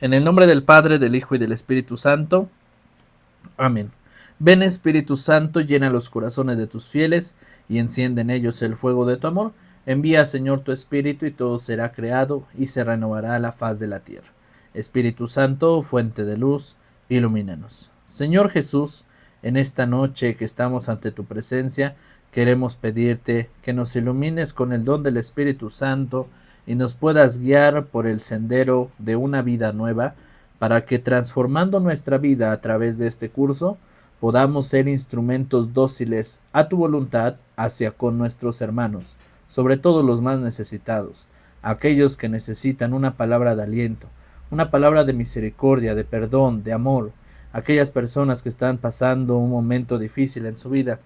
En el nombre del Padre, del Hijo y del Espíritu Santo. Amén. Ven Espíritu Santo, llena los corazones de tus fieles y enciende en ellos el fuego de tu amor. Envía, Señor, tu Espíritu y todo será creado y se renovará la faz de la tierra. Espíritu Santo, fuente de luz, ilumínanos. Señor Jesús, en esta noche que estamos ante tu presencia, queremos pedirte que nos ilumines con el don del Espíritu Santo y nos puedas guiar por el sendero de una vida nueva, para que transformando nuestra vida a través de este curso podamos ser instrumentos dóciles a tu voluntad hacia con nuestros hermanos, sobre todo los más necesitados, aquellos que necesitan una palabra de aliento, una palabra de misericordia, de perdón, de amor, aquellas personas que están pasando un momento difícil en su vida.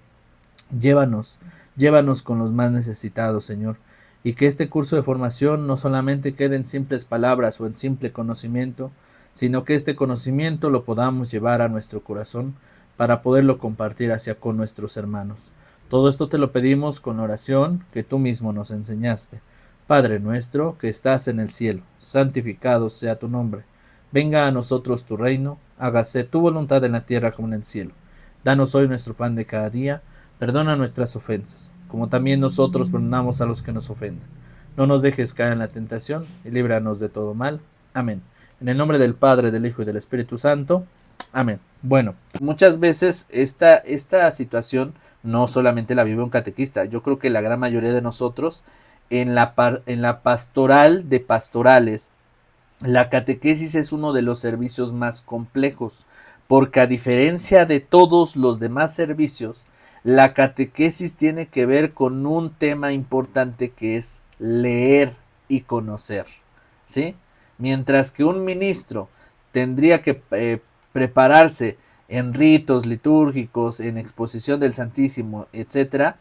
Llévanos, llévanos con los más necesitados, Señor, y que este curso de formación no solamente quede en simples palabras o en simple conocimiento, sino que este conocimiento lo podamos llevar a nuestro corazón para poderlo compartir hacia con nuestros hermanos. Todo esto te lo pedimos con oración que tú mismo nos enseñaste. Padre nuestro que estás en el cielo, santificado sea tu nombre. Venga a nosotros tu reino, hágase tu voluntad en la tierra como en el cielo. Danos hoy nuestro pan de cada día, perdona nuestras ofensas, como también nosotros perdonamos a los que nos ofenden. No nos dejes caer en la tentación y líbranos de todo mal. Amén. En el nombre del Padre, del Hijo y del Espíritu Santo. Amén. Bueno, muchas veces esta situación no solamente la vive un catequista. Yo creo que la gran mayoría de nosotros en la pastoral de pastorales, la catequesis es uno de los servicios más complejos, porque a diferencia de todos los demás servicios, la catequesis tiene que ver con un tema importante que es leer y conocer, ¿sí? Mientras que un ministro tendría que prepararse en ritos litúrgicos, en exposición del Santísimo, etcétera,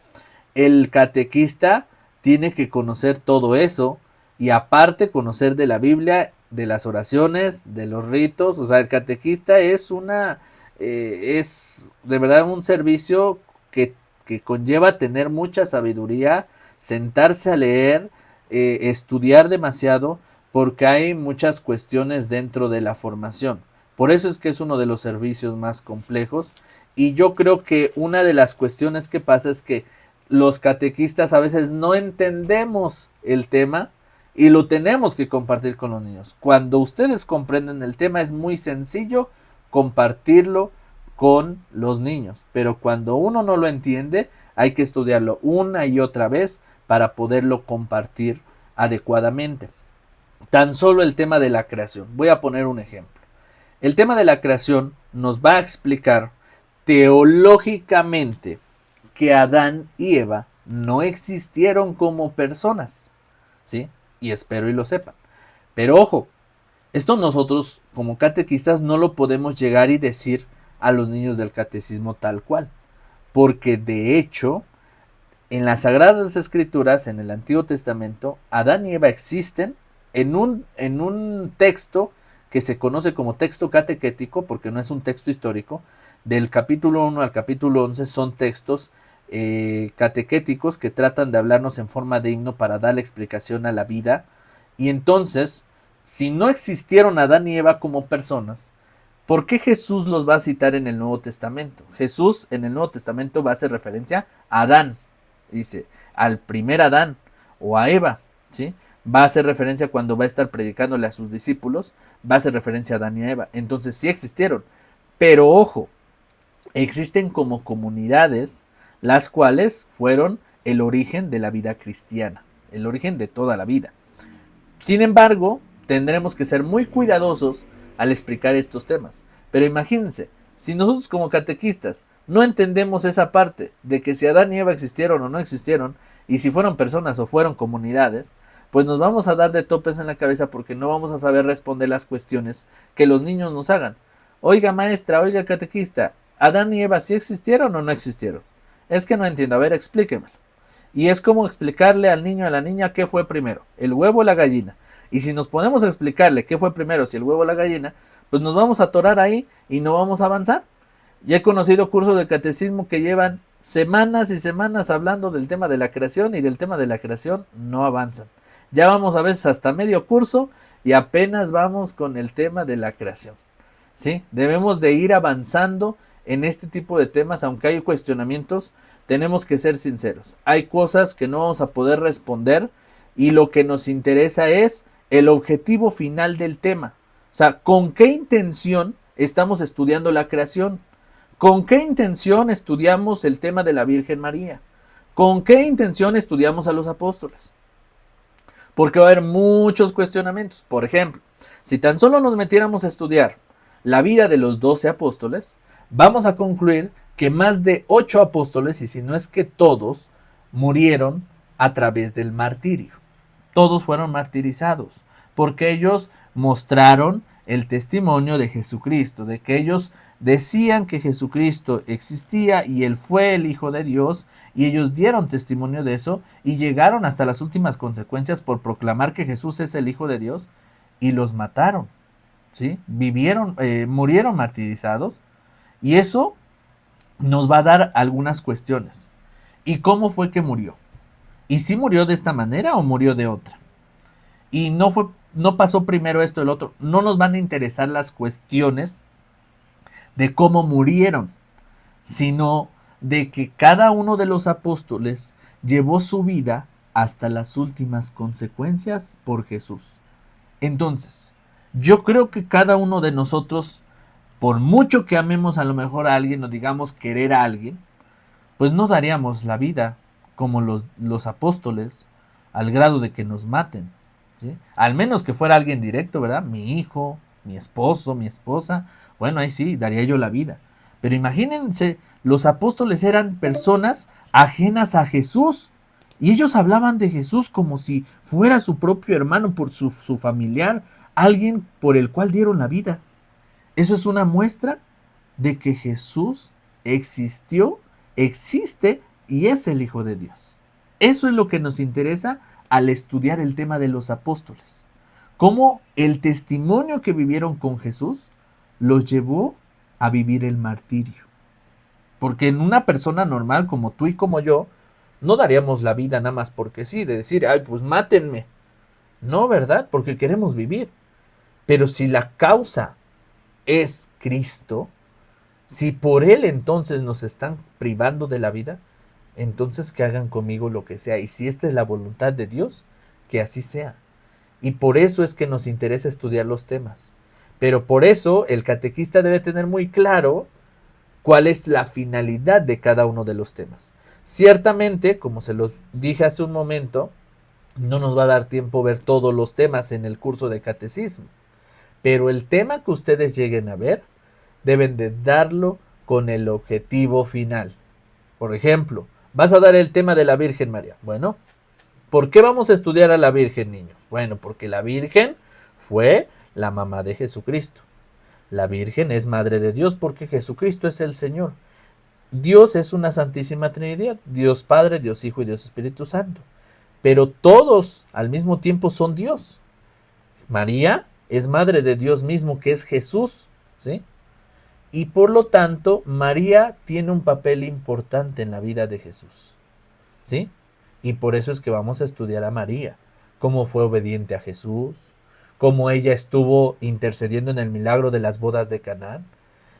el catequista tiene que conocer todo eso y aparte conocer de la Biblia, de las oraciones, de los ritos. O sea, el catequista es es de verdad un servicio que conlleva tener mucha sabiduría, sentarse a leer, estudiar demasiado, porque hay muchas cuestiones dentro de la formación. Por eso es que es uno de los servicios más complejos. Y yo creo que una de las cuestiones que pasa es que los catequistas a veces no entendemos el tema y lo tenemos que compartir con los niños. Cuando ustedes comprenden el tema es muy sencillo compartirlo con los niños, pero cuando uno no lo entiende hay que estudiarlo una y otra vez para poderlo compartir adecuadamente. Tan solo el tema de la creación. Voy a poner un ejemplo. El tema de la creación nos va a explicar teológicamente que Adán y Eva no existieron como personas, ¿sí? Y espero y lo sepan. Pero ojo, esto nosotros como catequistas no lo podemos llegar y decir a los niños del catecismo tal cual, porque de hecho en las Sagradas Escrituras, en el Antiguo Testamento, Adán y Eva existen en un texto que se conoce como texto catequético, porque no es un texto histórico. Del capítulo 1 al capítulo 11 son textos catequéticos que tratan de hablarnos en forma de himno para darle explicación a la vida. Y entonces, si no existieron Adán y Eva como personas, ¿por qué Jesús los va a citar en el Nuevo Testamento? Jesús en el Nuevo Testamento va a hacer referencia a Adán, dice, al primer Adán o a Eva, ¿sí? Va a hacer referencia cuando va a estar predicándole a sus discípulos, va a hacer referencia a Adán y a Eva. Entonces sí existieron, pero ojo, existen como comunidades las cuales fueron el origen de la vida cristiana, el origen de toda la vida. Sin embargo, tendremos que ser muy cuidadosos al explicar estos temas. Pero imagínense, si nosotros como catequistas no entendemos esa parte de que si Adán y Eva existieron o no existieron, y si fueron personas o fueron comunidades, pues nos vamos a dar de topes en la cabeza porque no vamos a saber responder las cuestiones que los niños nos hagan. Oiga maestra, oiga catequista, ¿Adán y Eva sí existieron o no existieron? Es que no entiendo, a ver, explíquemelo. Y es como explicarle al niño o a la niña qué fue primero, el huevo o la gallina. Y si nos ponemos a explicarle qué fue primero, si el huevo o la gallina, pues nos vamos a atorar ahí y no vamos a avanzar. Ya he conocido cursos de catecismo que llevan semanas y semanas hablando del tema de la creación y del tema de la creación no avanzan. Ya vamos a veces hasta medio curso y apenas vamos con el tema de la creación. ¿Sí? Debemos de ir avanzando en este tipo de temas, aunque hay cuestionamientos, tenemos que ser sinceros. Hay cosas que no vamos a poder responder y lo que nos interesa es el objetivo final del tema. O sea, ¿con qué intención estamos estudiando la creación? ¿Con qué intención estudiamos el tema de la Virgen María? ¿Con qué intención estudiamos a los apóstoles? Porque va a haber muchos cuestionamientos. Por ejemplo, si tan solo nos metiéramos a estudiar la vida de los 12 apóstoles, vamos a concluir que más de 8 apóstoles, y si no es que todos, murieron a través del martirio. Todos fueron martirizados, porque ellos mostraron el testimonio de Jesucristo, de que ellos decían que Jesucristo existía y Él fue el Hijo de Dios, y ellos dieron testimonio de eso y llegaron hasta las últimas consecuencias por proclamar que Jesús es el Hijo de Dios y los mataron. ¿Sí? Murieron martirizados, y eso nos va a dar algunas cuestiones. ¿Y cómo fue que murió? ¿Y si murió de esta manera o murió de otra? Y no pasó primero esto o el otro. No nos van a interesar las cuestiones de cómo murieron, sino de que cada uno de los apóstoles llevó su vida hasta las últimas consecuencias por Jesús. Entonces, yo creo que cada uno de nosotros, por mucho que amemos a lo mejor a alguien o digamos querer a alguien, pues no daríamos la vida como los apóstoles al grado de que nos maten. ¿Sí? Al menos que fuera alguien directo, ¿verdad? Mi hijo, mi esposo, mi esposa. Bueno, ahí sí, daría yo la vida. Pero imagínense, los apóstoles eran personas ajenas a Jesús. Y ellos hablaban de Jesús como si fuera su propio hermano, por su familiar, alguien por el cual dieron la vida. Eso es una muestra de que Jesús existió, existe y es el Hijo de Dios. Eso es lo que nos interesa al estudiar el tema de los apóstoles. Cómo el testimonio que vivieron con Jesús los llevó a vivir el martirio. Porque en una persona normal como tú y como yo, no daríamos la vida nada más porque sí, de decir, ay, pues mátenme. No, ¿verdad? Porque queremos vivir. Pero si la causa es Cristo, si por Él entonces nos están privando de la vida, entonces que hagan conmigo lo que sea. Y si esta es la voluntad de Dios, que así sea. Y por eso es que nos interesa estudiar los temas. Pero por eso el catequista debe tener muy claro cuál es la finalidad de cada uno de los temas. Ciertamente, como se los dije hace un momento, no nos va a dar tiempo ver todos los temas en el curso de catecismo. Pero el tema que ustedes lleguen a ver, deben de darlo con el objetivo final. Por ejemplo, vas a dar el tema de la Virgen María. Bueno, ¿por qué vamos a estudiar a la Virgen, niños? Bueno, porque la Virgen fue la mamá de Jesucristo. La Virgen es madre de Dios porque Jesucristo es el Señor. Dios es una santísima Trinidad, Dios Padre, Dios Hijo y Dios Espíritu Santo. Pero todos al mismo tiempo son Dios. María es madre de Dios mismo, que es Jesús, ¿sí? Y por lo tanto, María tiene un papel importante en la vida de Jesús, ¿sí? Y por eso es que vamos a estudiar a María, cómo fue obediente a Jesús, cómo ella estuvo intercediendo en el milagro de las bodas de Canaán.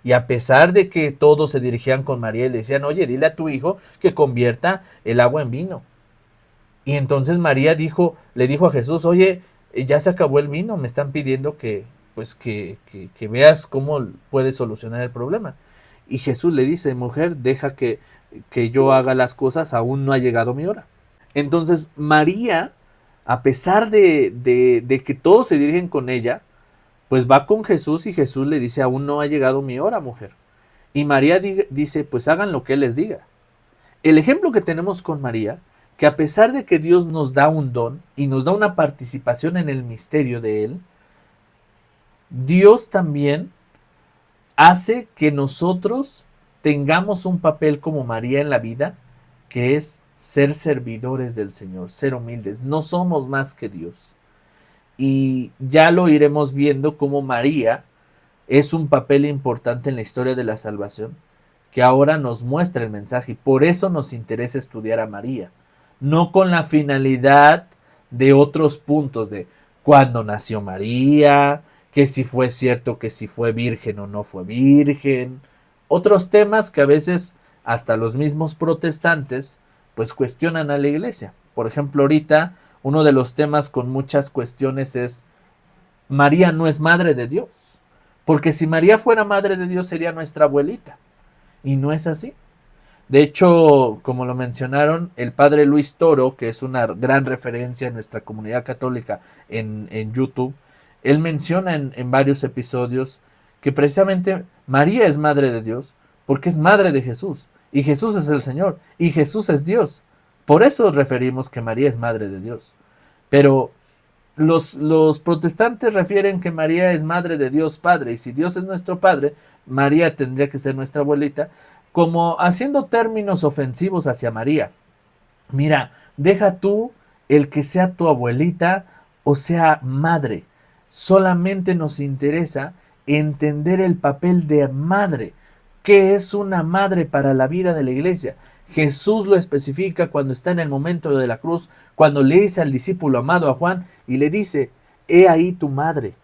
Y a pesar de que todos se dirigían con María y le decían, oye, dile a tu hijo que convierta el agua en vino. Y entonces María le dijo a Jesús, oye, ya se acabó el vino, me están pidiendo que veas cómo puedes solucionar el problema. Y Jesús le dice, mujer, deja que yo haga las cosas, aún no ha llegado mi hora. Entonces María, a pesar de que todos se dirigen con ella, pues va con Jesús y Jesús le dice, aún no ha llegado mi hora, mujer. Y María dice, pues hagan lo que Él les diga. El ejemplo que tenemos con María, que a pesar de que Dios nos da un don y nos da una participación en el misterio de Él, Dios también hace que nosotros tengamos un papel como María en la vida, que es ser servidores del Señor, ser humildes. No somos más que Dios. Y ya lo iremos viendo como María es un papel importante en la historia de la salvación, que ahora nos muestra el mensaje. Y por eso nos interesa estudiar a María, no con la finalidad de otros puntos de cuándo nació María, que si fue cierto que si fue virgen o no fue virgen, otros temas que a veces hasta los mismos protestantes pues cuestionan a la iglesia. Por ejemplo, ahorita uno de los temas con muchas cuestiones es María no es madre de Dios, porque si María fuera madre de Dios sería nuestra abuelita, y no es así. De hecho, como lo mencionaron, el padre Luis Toro, que es una gran referencia en nuestra comunidad católica en YouTube, él menciona en varios episodios que precisamente María es madre de Dios porque es madre de Jesús, y Jesús es el Señor, y Jesús es Dios. Por eso referimos que María es madre de Dios. Pero los protestantes refieren que María es madre de Dios Padre, y si Dios es nuestro Padre, María tendría que ser nuestra abuelita, como haciendo términos ofensivos hacia María. Mira, deja tú el que sea tu abuelita o sea madre. Solamente nos interesa entender el papel de madre. ¿Qué es una madre para la vida de la iglesia? Jesús lo especifica cuando está en el momento de la cruz, cuando le dice al discípulo amado a Juan y le dice, he ahí tu madre.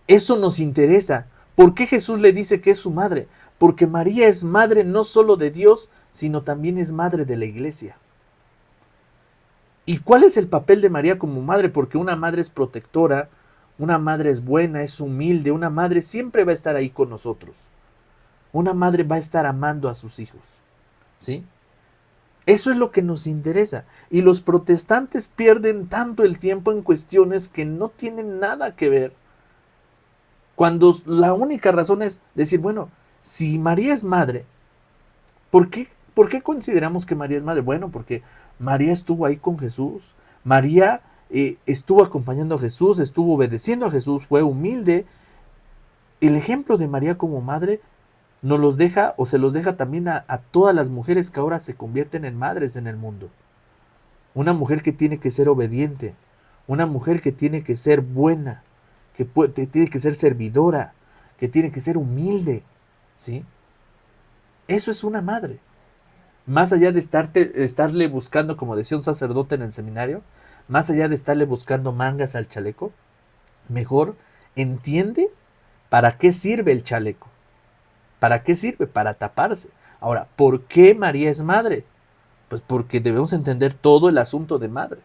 Eso nos interesa. ¿Por qué Jesús le dice que es su madre? Porque María es madre no solo de Dios, sino también es madre de la iglesia. ¿Y cuál es el papel de María como madre? Porque una madre es protectora, una madre es buena, es humilde, una madre siempre va a estar ahí con nosotros. Una madre va a estar amando a sus hijos. ¿Sí? Eso es lo que nos interesa. Y los protestantes pierden tanto el tiempo en cuestiones que no tienen nada que ver. Cuando la única razón es decir, bueno, si María es madre, ¿por qué consideramos que María es madre? Bueno, porque María estuvo ahí con Jesús. María estuvo acompañando a Jesús, estuvo obedeciendo a Jesús, fue humilde. El ejemplo de María como madre nos los deja o se los deja también a todas las mujeres que ahora se convierten en madres en el mundo. Una mujer que tiene que ser obediente, una mujer que tiene que ser buena, que tiene que ser servidora, que tiene que ser humilde, ¿sí? Eso es una madre. Más allá de estarle buscando, como decía un sacerdote en el seminario, más allá de estarle buscando mangas al chaleco, mejor entiende para qué sirve el chaleco. ¿Para qué sirve? Para taparse. Ahora, ¿por qué María es madre? Pues porque debemos entender todo el asunto de madre.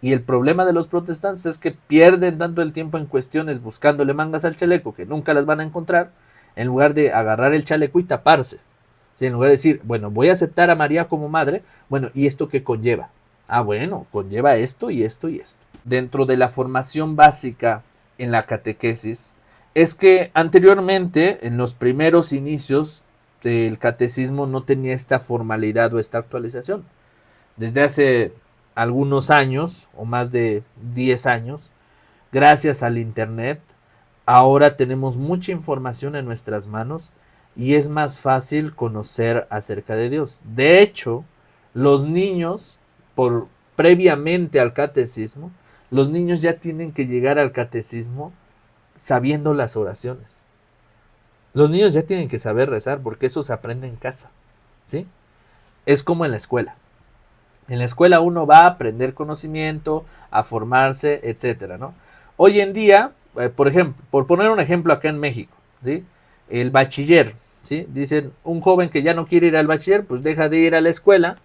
Y el problema de los protestantes es que pierden tanto el tiempo en cuestiones buscándole mangas al chaleco que nunca las van a encontrar, en lugar de agarrar el chaleco y taparse. ¿Sí? En lugar de decir, bueno, voy a aceptar a María como madre, bueno, ¿y esto qué conlleva? Ah, bueno, conlleva esto y esto y esto. Dentro de la formación básica en la catequesis, es que anteriormente, en los primeros inicios del catecismo, no tenía esta formalidad o esta actualización. Desde hace algunos años, o más de 10 años, gracias al Internet, ahora tenemos mucha información en nuestras manos y es más fácil conocer acerca de Dios. De hecho, los niños, previamente al catecismo, los niños ya tienen que llegar al catecismo sabiendo las oraciones. Los niños ya tienen que saber rezar porque eso se aprende en casa, ¿sí? Es como en la escuela. En la escuela uno va a aprender conocimiento, a formarse, etcétera, ¿no? Hoy en día, por ejemplo, por poner un ejemplo acá en México, ¿sí? El bachiller, ¿sí? Dicen, un joven que ya no quiere ir al bachiller, pues deja de ir a la escuela,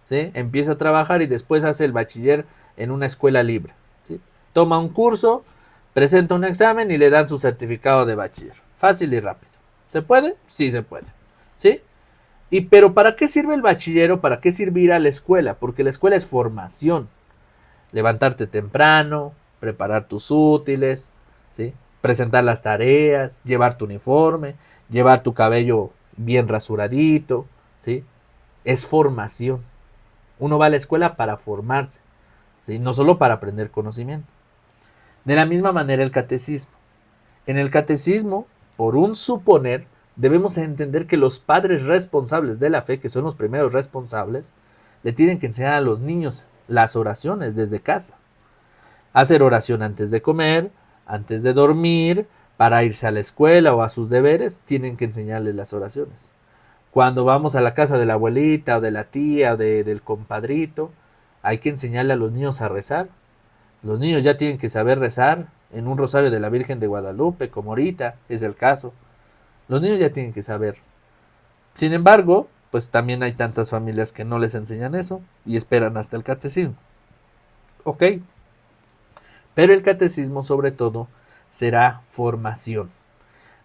¿sí? Empieza a trabajar y después hace el bachiller en una escuela libre, ¿sí? Toma un curso, presenta un examen y le dan su certificado de bachiller. Fácil y rápido. ¿Se puede? Sí se puede, ¿sí? Pero ¿para qué sirve el bachillero? ¿Para qué sirve ir a la escuela? Porque la escuela es formación. Levantarte temprano, preparar tus útiles, ¿sí? Presentar las tareas, llevar tu uniforme, llevar tu cabello bien rasuradito, ¿sí? Es formación. Uno va a la escuela para formarse, ¿sí? No solo para aprender conocimiento. De la misma manera el catecismo. En el catecismo, por un suponer, debemos entender que los padres responsables de la fe, que son los primeros responsables, le tienen que enseñar a los niños las oraciones desde casa. Hacer oración antes de comer, antes de dormir, para irse a la escuela o a sus deberes, tienen que enseñarles las oraciones. Cuando vamos a la casa de la abuelita o de la tía o del compadrito, hay que enseñarle a los niños a rezar. Los niños ya tienen que saber rezar en un rosario de la Virgen de Guadalupe, como ahorita es el caso. Los niños ya tienen que saber. Sin embargo, pues también hay tantas familias que no les enseñan eso y esperan hasta el catecismo. Ok, pero el catecismo sobre todo será formación.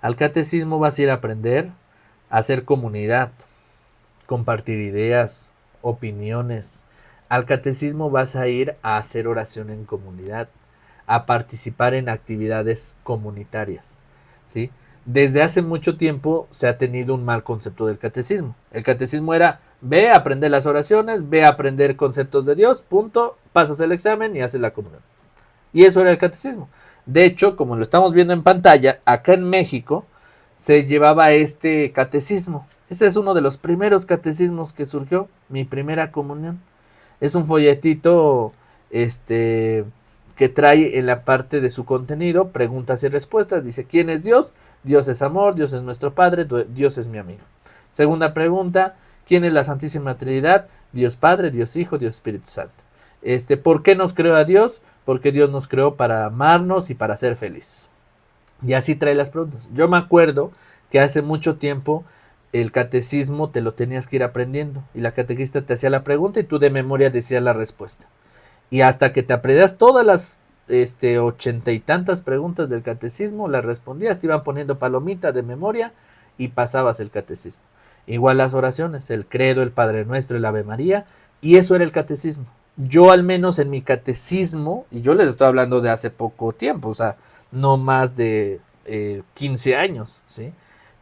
Al catecismo vas a ir a aprender a hacer comunidad, compartir ideas, opiniones. Al catecismo vas a ir a hacer oración en comunidad, a participar en actividades comunitarias, ¿sí? Desde hace mucho tiempo se ha tenido un mal concepto del catecismo. El catecismo era, ve a aprender las oraciones, ve a aprender conceptos de Dios, punto, pasas el examen y haces la comunión. Y eso era el catecismo. De hecho, como lo estamos viendo en pantalla, acá en México se llevaba este catecismo. Este es uno de los primeros catecismos que surgió, mi primera comunión. Es un folletito que trae en la parte de su contenido preguntas y respuestas. Dice, ¿quién es Dios? Dios es amor, Dios es nuestro Padre, Dios es mi amigo. Segunda pregunta, ¿quién es la Santísima Trinidad? Dios Padre, Dios Hijo, Dios Espíritu Santo. ¿Por qué nos creó a Dios? Porque Dios nos creó para amarnos y para ser felices. Y así trae las preguntas. Yo me acuerdo que hace mucho tiempo el catecismo te lo tenías que ir aprendiendo. Y la catequista te hacía la pregunta y tú de memoria decías la respuesta. Y hasta que te aprendías todas las 80 y tantas preguntas del catecismo, las respondías, te iban poniendo palomita de memoria y pasabas el catecismo. Igual las oraciones, el credo, el Padre Nuestro, el Ave María, y eso era el catecismo. Yo al menos en mi catecismo, y yo les estoy hablando de hace poco tiempo, o sea, no más de 15 años, ¿sí?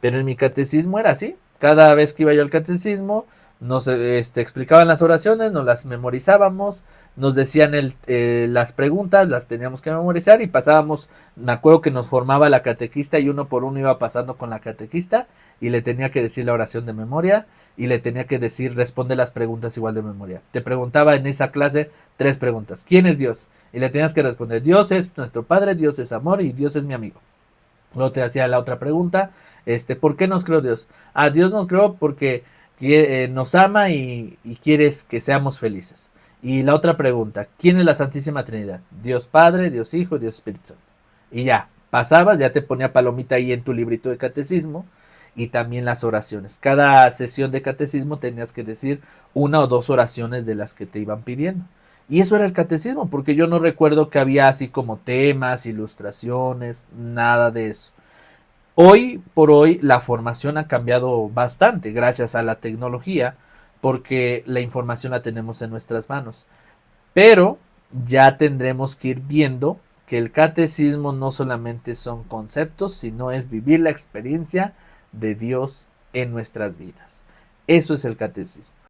Pero en mi catecismo era así. Cada vez que iba yo al catecismo, nos explicaban las oraciones, nos las memorizábamos, nos decían las preguntas, las teníamos que memorizar y pasábamos, me acuerdo que nos formaba la catequista y uno por uno iba pasando con la catequista y le tenía que decir la oración de memoria y le tenía que decir, responde las preguntas igual de memoria. Te preguntaba en esa clase 3 preguntas. ¿Quién es Dios? Y le tenías que responder, Dios es nuestro Padre, Dios es amor y Dios es mi amigo. Luego te hacía la otra pregunta, ¿por qué nos creó Dios? Ah, Dios nos creó porque nos ama y quieres que seamos felices. Y la otra pregunta, ¿quién es la Santísima Trinidad? Dios Padre, Dios Hijo, Dios Espíritu Santo. Y ya, pasabas, ya te ponía palomita ahí en tu librito de catecismo y también las oraciones. Cada sesión de catecismo tenías que decir 1 o 2 oraciones de las que te iban pidiendo. Y eso era el catecismo, porque yo no recuerdo que había así como temas, ilustraciones, nada de eso. Hoy por hoy la formación ha cambiado bastante gracias a la tecnología, porque la información la tenemos en nuestras manos. Pero ya tendremos que ir viendo que el catecismo no solamente son conceptos, sino es vivir la experiencia de Dios en nuestras vidas. Eso es el catecismo.